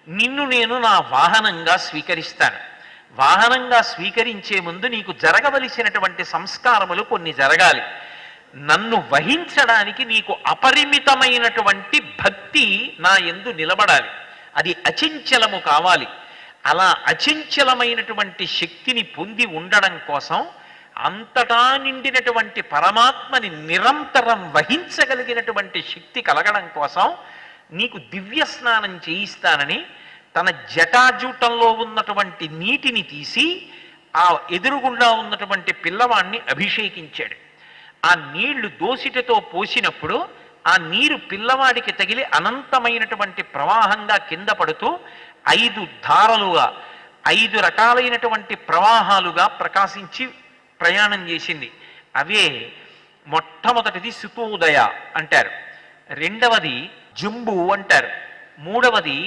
నిన్ను నేను నా వాహనంగా స్వీకరిస్తాను. వాహనంగా స్వీకరించే ముందు నీకు జరగవలసినటువంటి సంస్కారములు కొన్ని జరగాలి. నన్ను వహించడానికి నీకు అపరిమితమైనటువంటి భక్తి నా యందు నిలబడాలి. అది అచంచలము కావాలి. అలా అచంచలమైనటువంటి శక్తిని పొంది ఉండడం కోసం, అంతటా నిండినటువంటి పరమాత్మని నిరంతరం వహించగలిగినటువంటి శక్తి కలగడం కోసం నీకు దివ్య స్నానం చేయిస్తానని తన జటాజూటంలో ఉన్నటువంటి నీటిని తీసి ఆ ఎదురుగుండా ఉన్నటువంటి పిల్లవాణ్ణి అభిషేకించాడు. ఆ నీళ్లు దోసిటతో పోసినప్పుడు ఆ నీరు పిల్లవాడికి తగిలి అనంతమైనటువంటి ప్రవాహంగా కింద పడుతూ 5 ధారలుగా 5 రకాలైనటువంటి ప్రవాహాలుగా ప్రకాశించి ప్రయాణం చేసింది. అవే మొట్టమొదటిది సుతోదయ అంటారు, రెండవది జంబు అంటారు, మూడవది